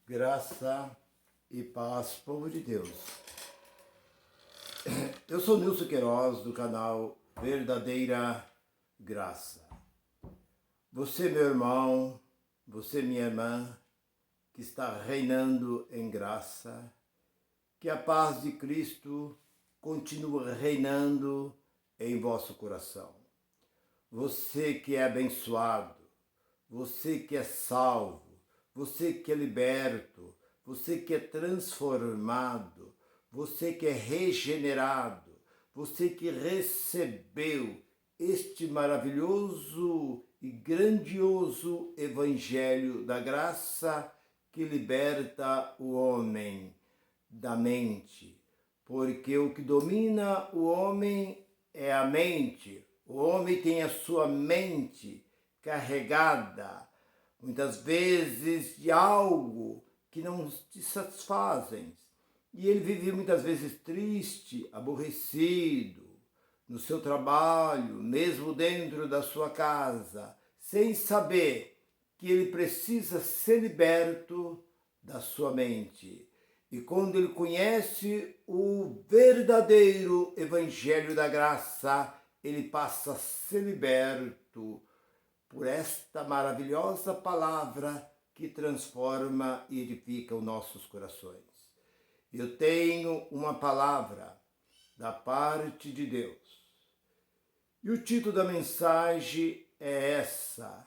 Graça e paz, povo de Deus. Eu sou Nilson Queiroz, do canal Verdadeira Graça. Você, meu irmão, você, minha irmã, que está reinando em graça, que a paz de Cristo continue reinando em vosso coração. Você que é abençoado, você que é salvo, você que é liberto, você que é transformado, você que é regenerado, você que recebeu este maravilhoso e grandioso Evangelho da graça que liberta o homem da mente. Porque o que domina o homem é a mente. O homem tem a sua mente carregada, muitas vezes, de algo que não te satisfazem. E ele vive muitas vezes triste, aborrecido, no seu trabalho, mesmo dentro da sua casa, sem saber que ele precisa ser liberto da sua mente. E quando ele conhece o verdadeiro Evangelho da Graça, ele passa a ser liberto por esta maravilhosa palavra que transforma e edifica os nossos corações. Eu tenho uma palavra da parte de Deus. E o título da mensagem é essa: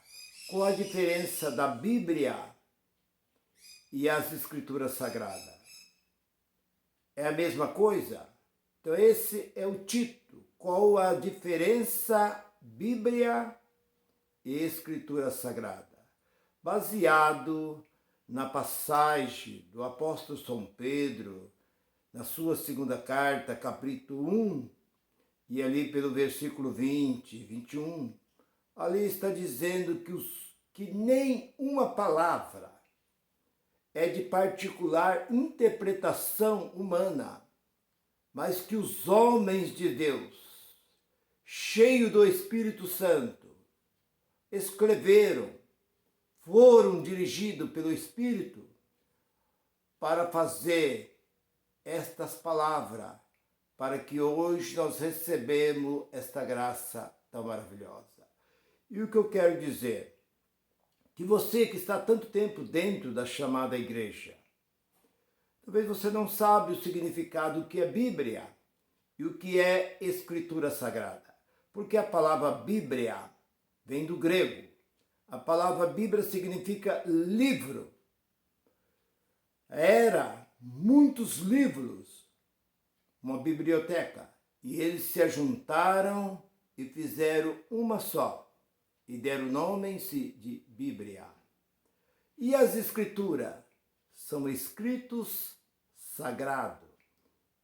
qual a diferença da Bíblia e as Escrituras Sagradas? É a mesma coisa? Então esse é o título. Qual a diferença Bíblia e Escritura Sagrada? Baseado na passagem do apóstolo São Pedro, na sua segunda carta, capítulo 1, e ali pelo versículo 20, 21, ali está dizendo que nem uma palavra é de particular interpretação humana, mas que os homens de Deus, cheios do Espírito Santo, escreveram, foram dirigidos pelo Espírito para fazer estas palavras, para que hoje nós recebemos esta graça tão maravilhosa. E o que eu quero dizer? Que você que está há tanto tempo dentro da chamada igreja, talvez você não sabe o significado do que é Bíblia e o que é Escritura Sagrada. Porque a palavra Bíblia vem do grego. A palavra Bíblia significa livro. Era muitos livros, uma biblioteca, e eles se ajuntaram e fizeram uma só, e deram o nome de Bíblia. E as Escrituras são escritos sagrados,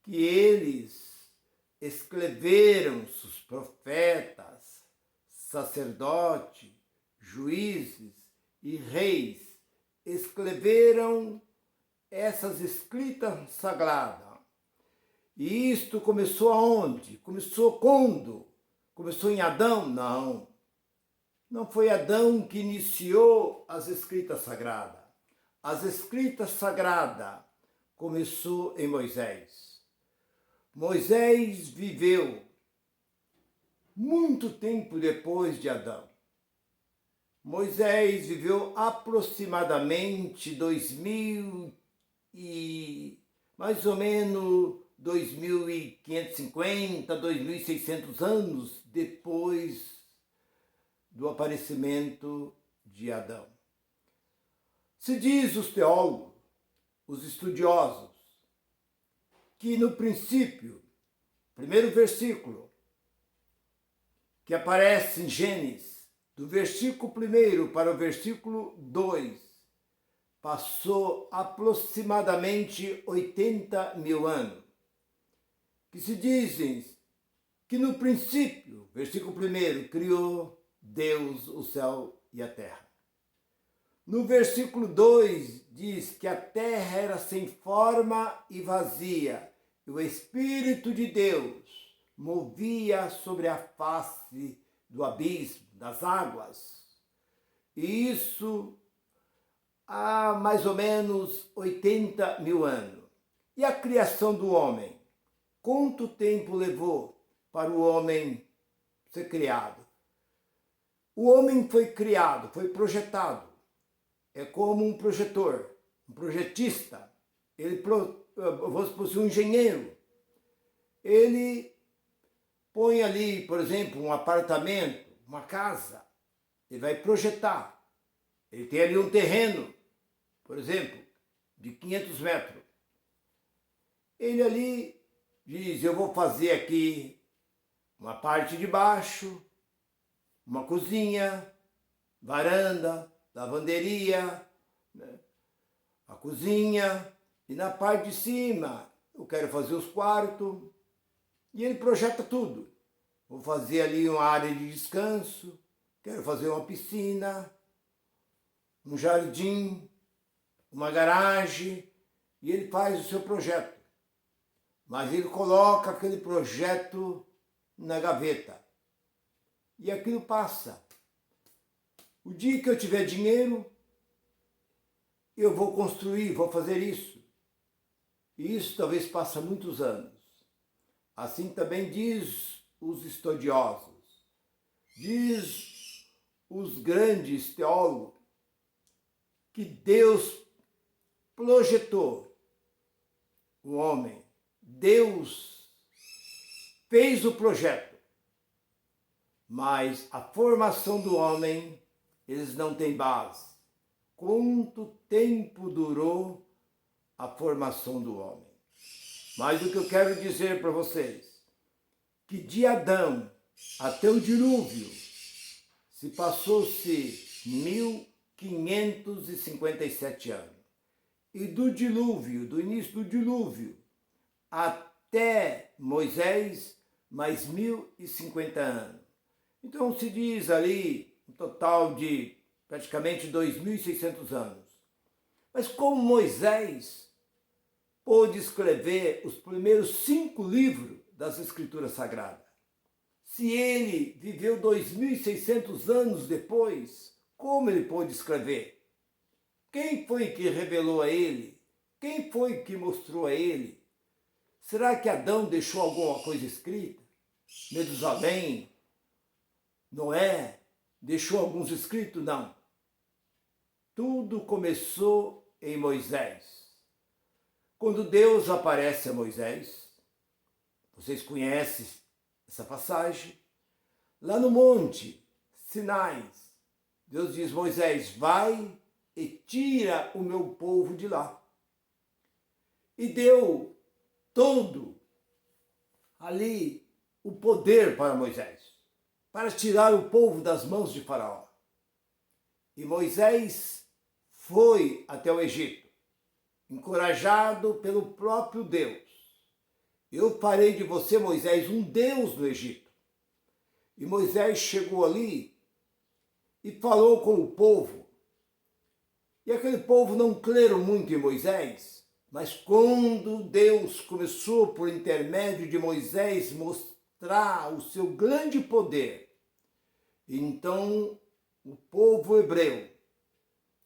que eles escreveram, os profetas, sacerdotes, juízes e reis, escreveram essas escritas sagradas. E isto começou aonde? Começou quando? Começou em Adão? Não. Não foi Adão que iniciou as escritas sagradas. As escritas sagradas começou em Moisés. Moisés viveu muito tempo depois de Adão. Moisés viveu aproximadamente mais ou menos 2.550, 2.600 anos depois do aparecimento de Adão. Se diz os teólogos, os estudiosos, que no princípio, primeiro versículo, que aparece em Gênesis, do versículo 1 para o versículo 2, passou aproximadamente 80 mil anos. Que se dizem que no princípio, versículo 1, criou Deus o céu e a terra. No versículo 2 diz que a terra era sem forma e vazia, e o Espírito de Deus movia sobre a face do abismo, das águas. E isso há mais ou menos 80 mil anos. E a criação do homem? Quanto tempo levou para o homem ser criado? O homem foi criado, foi projetado. É como um projetor, um projetista. Ele fosse um engenheiro. Ele põe ali, por exemplo, um apartamento, uma casa. Ele vai projetar. Ele tem ali um terreno, por exemplo, de 500 metros. Ele ali diz, eu vou fazer aqui uma parte de baixo, uma cozinha, varanda, lavanderia, né? A cozinha, e na parte de cima eu quero fazer os quartos, e ele projeta tudo. Vou fazer ali uma área de descanso, quero fazer uma piscina, um jardim, uma garagem, e ele faz o seu projeto. Mas ele coloca aquele projeto na gaveta. E aquilo passa. O dia que eu tiver dinheiro, eu vou construir, vou fazer isso. E isso talvez passa muitos anos. Assim também diz os estudiosos, diz os grandes teólogos, que Deus projetou o homem. Deus fez o projeto, mas a formação do homem, eles não têm base. Quanto tempo durou a formação do homem? Mas o que eu quero dizer para vocês, que de Adão até o dilúvio, se passou-se 1557 anos. E do dilúvio, do início do dilúvio, até Moisés, mais 1050 anos. Então se diz ali um total de praticamente 2600 anos. Mas como Moisés pôde escrever os primeiros 5 livros das Escrituras Sagradas? Se ele viveu 2600 anos depois, como ele pôde escrever? Quem foi que revelou a ele? Quem foi que mostrou a ele? Será que Adão deixou alguma coisa escrita? Metusalém? Noé? Deixou alguns escritos? Não. Tudo começou em Moisés. Quando Deus aparece a Moisés, vocês conhecem essa passagem, lá no monte Sinai, Deus diz, Moisés, vai e tira o meu povo de lá. E deu todo ali o poder para Moisés, para tirar o povo das mãos de Faraó. E Moisés foi até o Egito, encorajado pelo próprio Deus. Eu farei de você, Moisés, um Deus no Egito. E Moisés chegou ali e falou com o povo. E aquele povo não creram muito em Moisés, mas quando Deus começou, por intermédio de Moisés, mostrar o seu grande poder, então o povo hebreu,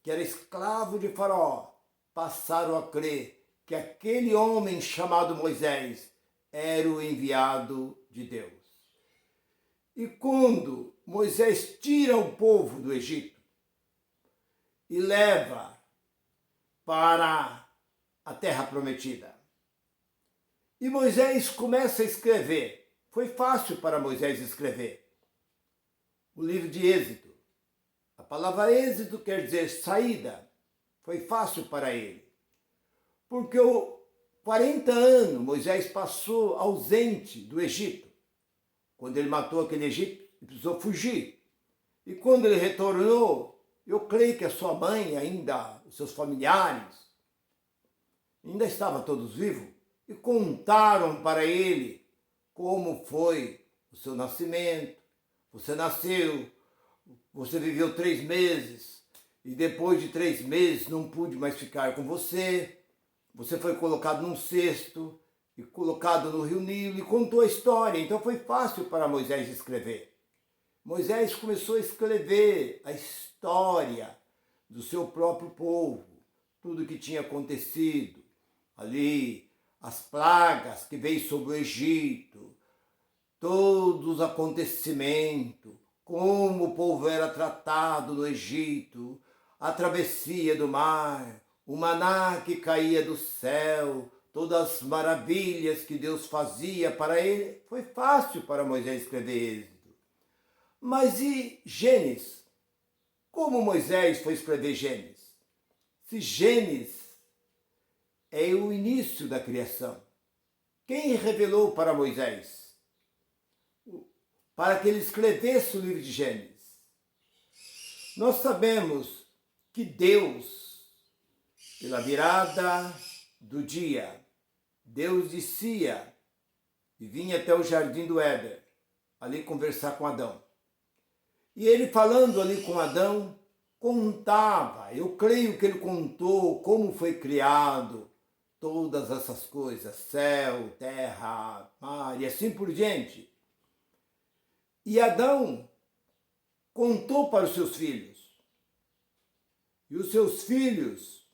que era escravo de Faraó, passaram a crer que aquele homem chamado Moisés era o enviado de Deus. E quando Moisés tira o povo do Egito e leva para a terra prometida, e Moisés começa a escrever, foi fácil para Moisés escrever o livro de Êxodo. A palavra êxodo quer dizer saída. Foi fácil para ele. Porque 40 anos Moisés passou ausente do Egito. Quando ele matou aquele Egito, ele precisou fugir. E quando ele retornou, eu creio que a sua mãe ainda, os seus familiares, ainda estavam todos vivos. E contaram para ele como foi o seu nascimento. Você nasceu, você viveu 3 meses, e depois de 3 meses não pude mais ficar com você. Você foi colocado num cesto e colocado no rio Nilo, e contou a história. Então foi fácil para Moisés escrever. Moisés começou a escrever a história do seu próprio povo, tudo que tinha acontecido ali, as pragas que veio sobre o Egito, todos os acontecimentos, como o povo era tratado no Egito, a travessia do mar, o maná que caía do céu, todas as maravilhas que Deus fazia para ele. Foi fácil para Moisés escrever Êxodo. Mas e Gênesis? Como Moisés foi escrever Gênesis? Se Gênesis é o início da criação, quem revelou para Moisés? Para que ele escrevesse o livro de Gênesis. Nós sabemos que Deus, pela virada do dia, Deus descia e vinha até o jardim do Éden, ali conversar com Adão. E ele falando ali com Adão, contava, eu creio que ele contou como foi criado todas essas coisas, céu, terra, mar e assim por diante. E Adão contou para os seus filhos. E os seus filhos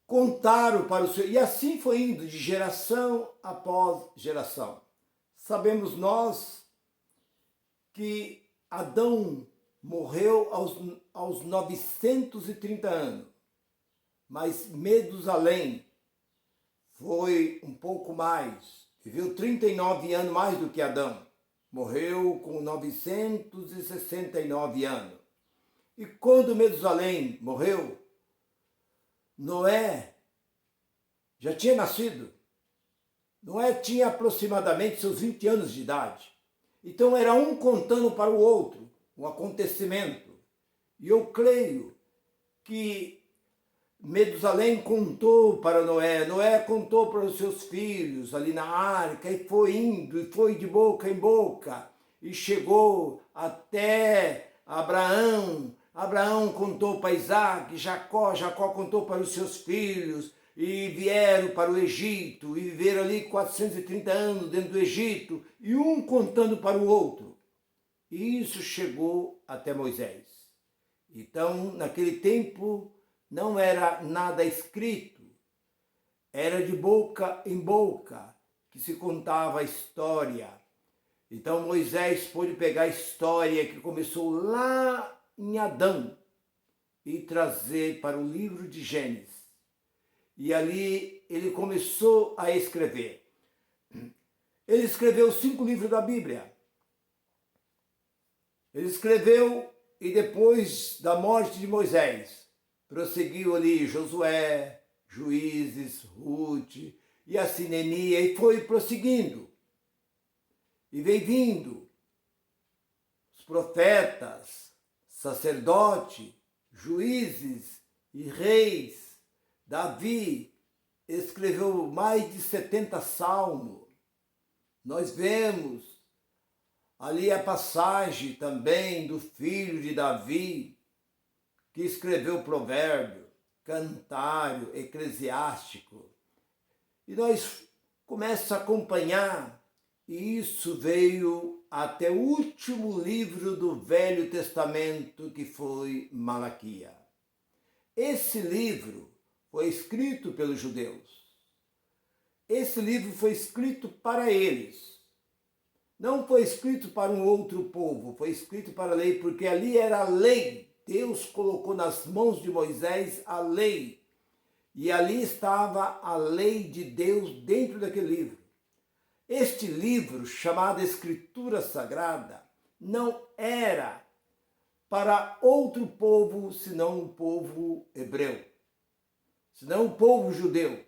contaram para os seus... E assim foi indo de geração após geração. Sabemos nós que Adão morreu aos 930 anos. Mas Metusalém foi um pouco mais. Viveu 39 anos mais do que Adão. Morreu com 969 anos. E quando Metusalém morreu, Noé já tinha nascido. Noé tinha aproximadamente seus 20 anos de idade. Então era um contando para o outro um acontecimento. E eu creio que Metusalém contou para Noé, Noé contou para os seus filhos ali na arca, e foi indo, e foi de boca em boca, e chegou até Abraão. Abraão contou para Isaac, Jacó contou para os seus filhos, e vieram para o Egito, e viveram ali 430 anos dentro do Egito, e um contando para o outro. E isso chegou até Moisés. Então, naquele tempo, não era nada escrito, era de boca em boca que se contava a história. Então Moisés pôde pegar a história que começou lá em Adão e trazer para o livro de Gênesis. E ali ele começou a escrever. Ele escreveu 5 livros da Bíblia. Ele escreveu e depois da morte de Moisés, prosseguiu ali Josué, Juízes, Ruth e assim Neemias, e foi prosseguindo. E veio vindo os profetas, sacerdote, juízes e reis. Davi escreveu mais de 70 salmos. Nós vemos ali a passagem também do filho de Davi, que escreveu provérbio, cantário, eclesiástico. E nós começamos a acompanhar, e isso veio até o último livro do Velho Testamento, que foi Malaquias. Esse livro foi escrito pelos judeus. Esse livro foi escrito para eles. Não foi escrito para um outro povo, foi escrito para a lei, porque ali era a lei. Deus colocou nas mãos de Moisés a lei. E ali estava a lei de Deus dentro daquele livro. Este livro, chamado Escritura Sagrada, não era para outro povo senão o povo hebreu, senão o povo judeu.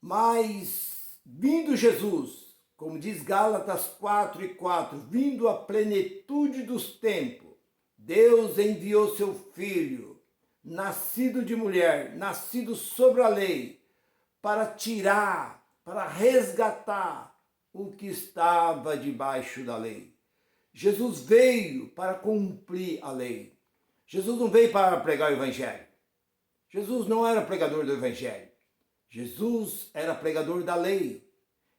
Mas, vindo Jesus, como diz Gálatas 4:4, vindo a plenitude dos tempos, Deus enviou seu Filho, nascido de mulher, nascido sobre a lei, para tirar, para resgatar o que estava debaixo da lei. Jesus veio para cumprir a lei. Jesus não veio para pregar o Evangelho. Jesus não era pregador do Evangelho. Jesus era pregador da lei.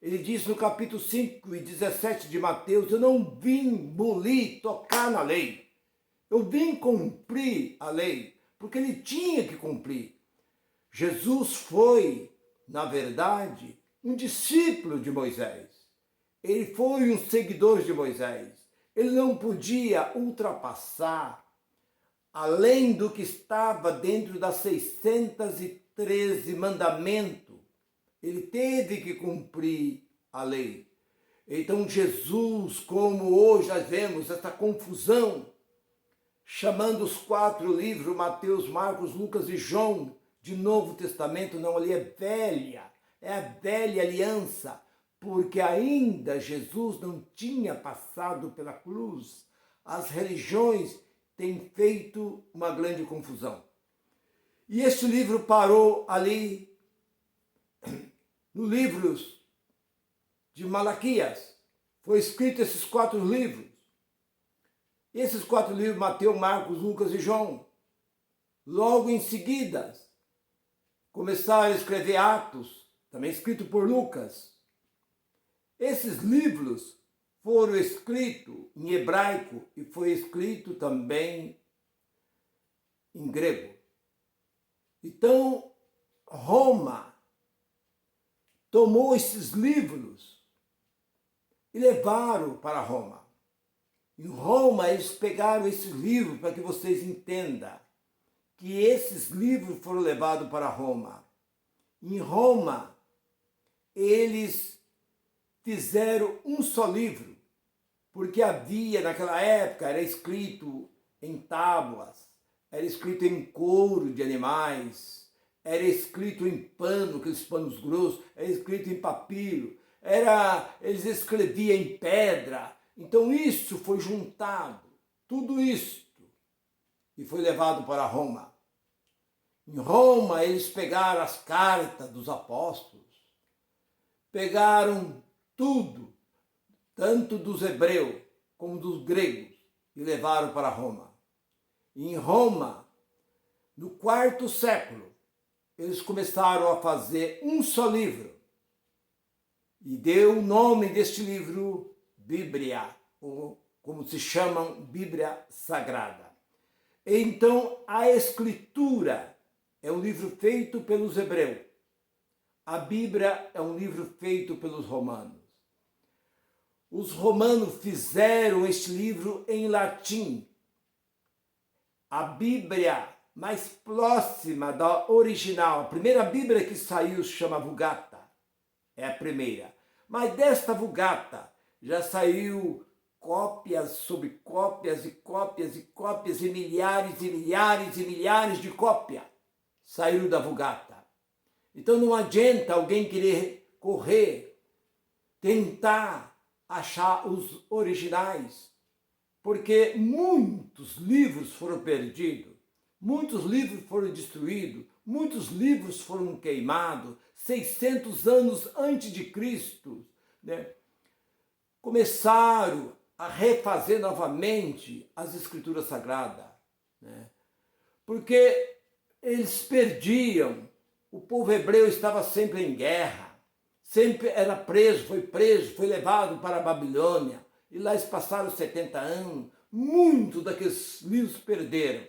Ele disse no capítulo 5 e 17 de Mateus, eu não vim bulir, tocar na lei. Eu vim cumprir a lei, porque ele tinha que cumprir. Jesus foi, na verdade, um discípulo de Moisés. Ele foi um seguidor de Moisés. Ele não podia ultrapassar além do que estava dentro das 613 mandamentos. Ele teve que cumprir a lei. Então Jesus, como hoje nós vemos essa confusão, chamando os 4 livros, Mateus, Marcos, Lucas e João, de Novo Testamento, não, ali é a velha aliança, porque ainda Jesus não tinha passado pela cruz. As religiões têm feito uma grande confusão. E este livro parou ali, no livro de Malaquias. Foi escrito esses 4 livros. Esses 4 livros, Mateus, Marcos, Lucas e João. Logo em seguida, começaram a escrever Atos, também escrito por Lucas. Esses livros foram escritos em hebraico e foi escrito também em grego. Então, Roma tomou esses livros e levaram para Roma. Em Roma, eles pegaram esses livros para que vocês entendam que esses livros foram levados para Roma. Em Roma, eles fizeram um só livro, porque havia, naquela época, era escrito em tábuas, era escrito em couro de animais, era escrito em pano, aqueles panos grossos, era escrito em papiro, eles escreviam em pedra. Então isso foi juntado, tudo isto, e foi levado para Roma. Em Roma, eles pegaram as cartas dos apóstolos, pegaram tudo, tanto dos hebreus como dos gregos, e levaram para Roma. Em Roma, no 4º século, eles começaram a fazer um só livro, e deu o nome deste livro Bíblia, ou como se chamam, Bíblia Sagrada. Então, a Escritura é um livro feito pelos hebreus. A Bíblia é um livro feito pelos romanos. Os romanos fizeram este livro em latim. A Bíblia mais próxima da original, a primeira Bíblia que saiu se chama Vulgata, é a primeira. Mas desta Vulgata já saiu cópias sobre cópias e cópias e cópias e milhares e milhares e milhares de cópias saíram da Vulgata. Então não adianta alguém querer correr, tentar achar os originais, porque muitos livros foram perdidos, muitos livros foram destruídos, muitos livros foram queimados, 600 anos antes de Cristo, né? Começaram a refazer novamente as Escrituras Sagradas, né? Porque eles perdiam, o povo hebreu estava sempre em guerra, sempre era preso, foi levado para a Babilônia, e lá eles passaram 70 anos, muitos daqueles livros perderam,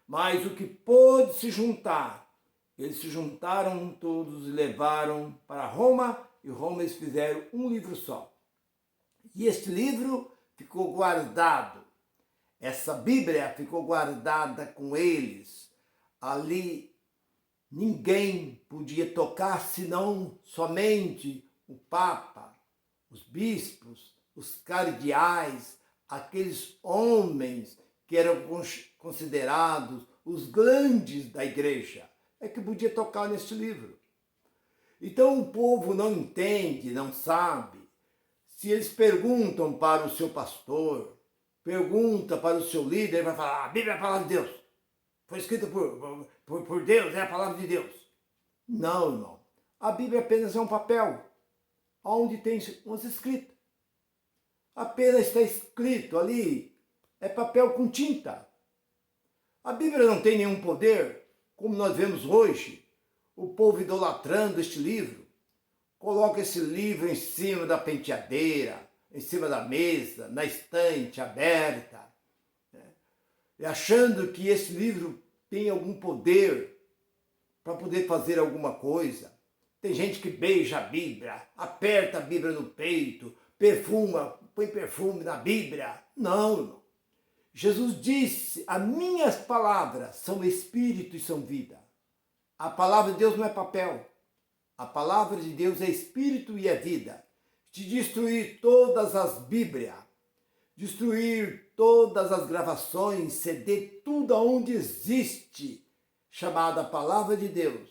mas o que pôde se juntar, eles se juntaram todos e levaram para Roma, e Roma eles fizeram um livro só. E este livro ficou guardado, essa Bíblia ficou guardada com eles. Ali ninguém podia tocar senão somente o Papa, os bispos, os cardeais, aqueles homens que eram considerados os grandes da igreja, é que podia tocar neste livro. Então o povo não entende, não sabe. Se eles perguntam para o seu pastor, pergunta para o seu líder, ele vai falar, a Bíblia é a palavra de Deus. Foi escrita por Deus, é a palavra de Deus. Não, irmão. A Bíblia apenas é um papel, onde tem umas escritas. Apenas está escrito ali, é papel com tinta. A Bíblia não tem nenhum poder, como nós vemos hoje, o povo idolatrando este livro. Coloca esse livro em cima da penteadeira, em cima da mesa, na estante aberta. achando que esse livro tem algum poder para poder fazer alguma coisa. Tem gente que beija a Bíblia, aperta a Bíblia no peito, perfuma, põe perfume na Bíblia. Não, irmão. Jesus disse, as minhas palavras são espírito e são vida. A palavra de Deus não é papel. A palavra de Deus é espírito e é vida. De destruir todas as Bíblias, destruir todas as gravações, CD, tudo onde existe, chamada palavra de Deus.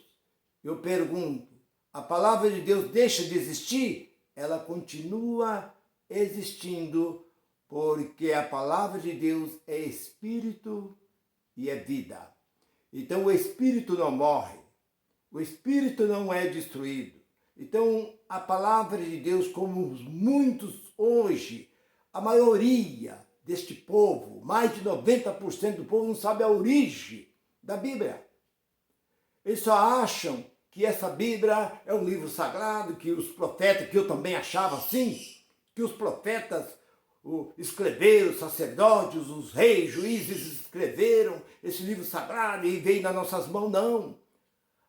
Eu pergunto, a palavra de Deus deixa de existir? Ela continua existindo, porque a palavra de Deus é espírito e é vida. Então o espírito não morre, o espírito não é destruído. Então a palavra de Deus, como muitos hoje, a maioria deste povo, mais de 90% do povo não sabe a origem da Bíblia. Eles só acham que essa Bíblia é um livro sagrado, que os profetas, que eu também achava assim, que os profetas escreveram, os sacerdotes, os reis, juízes escreveram esse livro sagrado e veio nas nossas mãos. Não.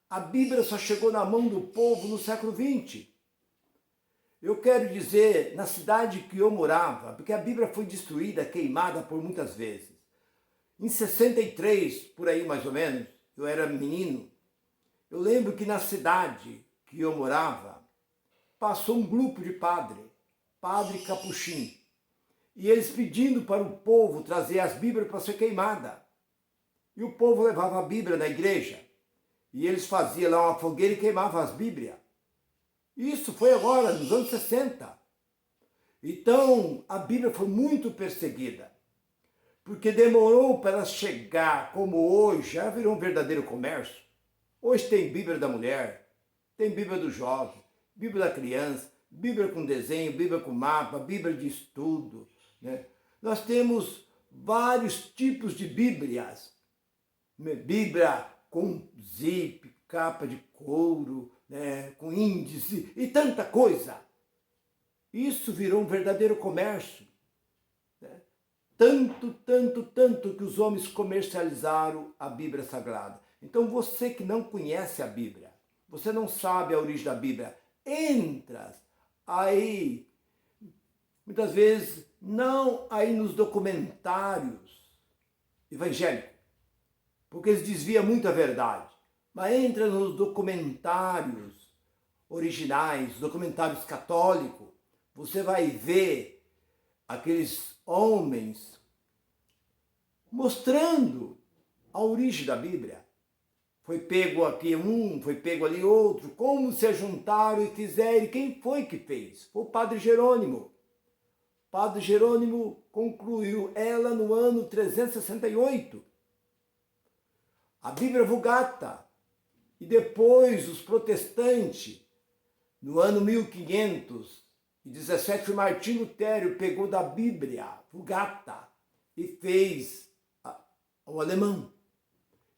A Bíblia só chegou na mão do povo no século XX. Eu quero dizer, na cidade que eu morava, porque a Bíblia foi destruída, queimada por muitas vezes. Em 63, por aí mais ou menos, eu era menino, eu lembro que na cidade que eu morava, passou um grupo de padre capuchinho, e eles pedindo para o povo trazer as Bíblias para ser queimada. E o povo levava a Bíblia na igreja, e eles faziam lá uma fogueira e queimavam as Bíblias. Isso foi agora, nos anos 60. Então, a Bíblia foi muito perseguida, porque demorou para ela chegar como hoje, já virou um verdadeiro comércio. Hoje tem Bíblia da mulher, tem Bíblia do jovem, Bíblia da criança, Bíblia com desenho, Bíblia com mapa, Bíblia de estudo, né? Nós temos vários tipos de Bíblias. Bíblia com zip, capa de couro, né? Com índice e tanta coisa. Isso virou um verdadeiro comércio. Né? Tanto que os homens comercializaram a Bíblia Sagrada. Então você que não conhece a Bíblia, você não sabe a origem da Bíblia, entra aí, muitas vezes, não aí nos documentários evangélicos, porque eles desviam muito a verdade, mas entra nos documentários originais, documentários católicos, você vai ver aqueles homens mostrando a origem da Bíblia. Foi pego aqui um, foi pego ali outro, como se juntaram e fizeram. E quem foi que fez? Foi o Padre Jerônimo. O Padre Jerônimo concluiu ela no ano 368. A Bíblia Vulgata. E depois os protestantes, no ano 1517, o Martim Lutero pegou da Bíblia Vulgata e fez o alemão.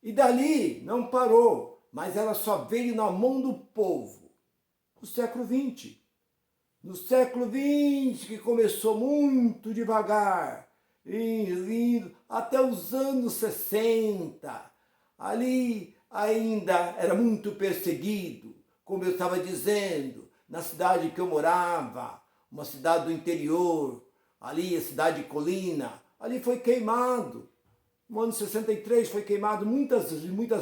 E dali não parou, mas ela só veio na mão do povo no século XX. No século XX, que começou muito devagar, indo até os anos 60. Ali ainda era muito perseguido, como eu estava dizendo, na cidade que eu morava, uma cidade do interior, ali a cidade de Colina, ali foi queimado. No ano 63 foi queimado muitas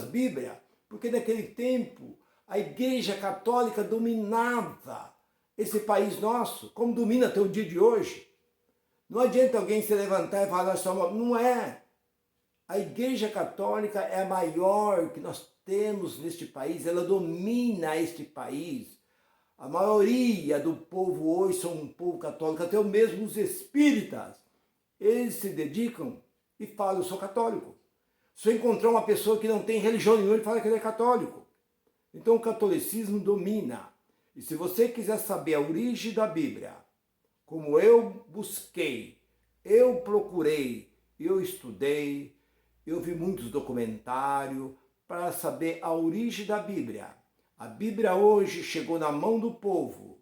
Bíblias, porque naquele tempo a Igreja Católica dominava esse país nosso, como domina até o dia de hoje. Não adianta alguém se levantar e falar só, não é. A Igreja Católica é a maior que nós temos neste país, ela domina este país. A maioria do povo hoje são um povo católico, até mesmo os espíritas, eles se dedicam e fala, eu sou católico. Se eu encontrar uma pessoa que não tem religião nenhuma, ele fala que ele é católico. Então o catolicismo domina. E se você quiser saber a origem da Bíblia, como eu busquei, eu procurei, eu estudei, eu vi muitos documentários para saber a origem da Bíblia. A Bíblia hoje chegou na mão do povo,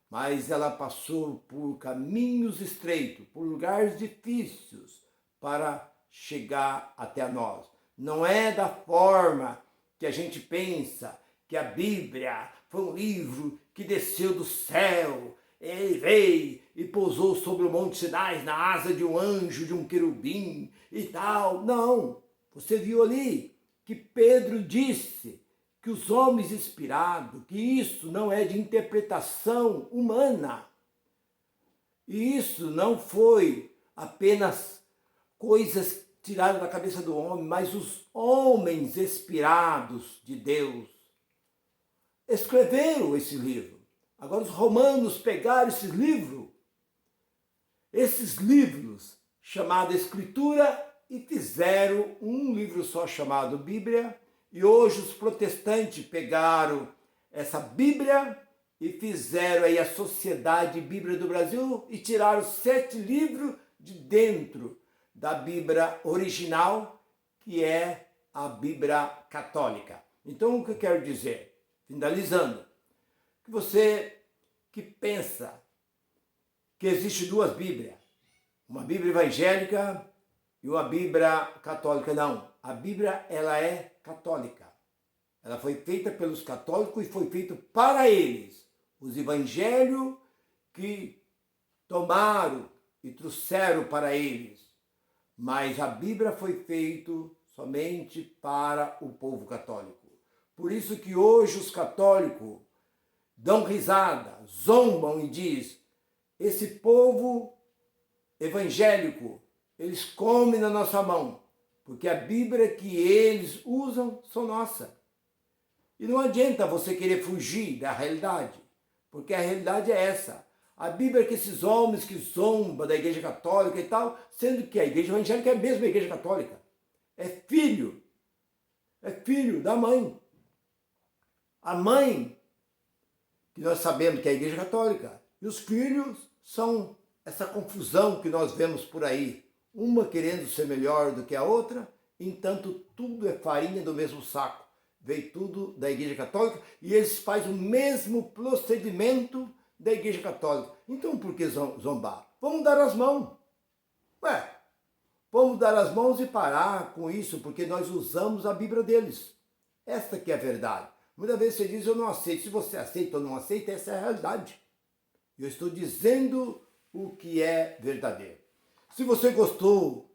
mas ela passou por caminhos estreitos, por lugares difíceis, para chegar até nós. Não é da forma que a gente pensa que a Bíblia foi um livro que desceu do céu, ele veio e pousou sobre o Monte Sinai na asa de um anjo, de um querubim e tal. Não, você viu ali que Pedro disse que os homens inspirados, que isso não é de interpretação humana. E isso não foi apenas coisas tiradas da cabeça do homem, mas os homens inspirados de Deus escreveram esse livro. Agora os romanos pegaram esses livros chamados Escritura, e fizeram um livro só chamado Bíblia. E hoje os protestantes pegaram essa Bíblia e fizeram aí a Sociedade Bíblia do Brasil e tiraram 7 livros de dentro da Bíblia original, que é a Bíblia católica. Então, o que eu quero dizer? Finalizando, que você que pensa que existe 2 Bíblias, uma Bíblia evangélica e uma Bíblia católica, não. A Bíblia, ela é católica. Ela foi feita pelos católicos e foi feita para eles. Os evangelhos que tomaram e trouxeram para eles. Mas a Bíblia foi feita somente para o povo católico. Por isso que hoje os católicos dão risada, zombam e diz: esse povo evangélico, eles comem na nossa mão, porque a Bíblia que eles usam são nossa. E não adianta você querer fugir da realidade, porque a realidade é essa. A Bíblia que esses homens que zombam da Igreja Católica e tal, sendo que a Igreja Evangélica é a mesma Igreja Católica. É filho da mãe. A mãe, que nós sabemos que é a Igreja Católica, e os filhos são essa confusão que nós vemos por aí, uma querendo ser melhor do que a outra, entanto tudo é farinha do mesmo saco. Veio tudo da Igreja Católica e eles fazem o mesmo procedimento da Igreja Católica. Então por que zombar? Vamos dar as mãos. Vamos dar as mãos e parar com isso, porque nós usamos a Bíblia deles. Essa que é a verdade. Muitas vezes você diz: eu não aceito. Se você aceita ou não aceita, essa é a realidade. Eu estou dizendo o que é verdadeiro. Se você gostou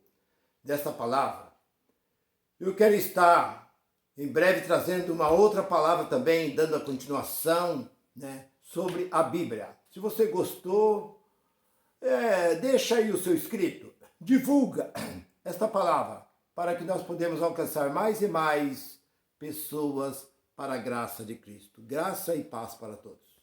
dessa palavra, eu quero estar em breve trazendo uma outra palavra também, dando a continuação, sobre a Bíblia. Se você gostou, deixa aí o seu inscrito, divulga esta palavra, para que nós podemos alcançar mais e mais pessoas para a graça de Cristo. Graça e paz para todos.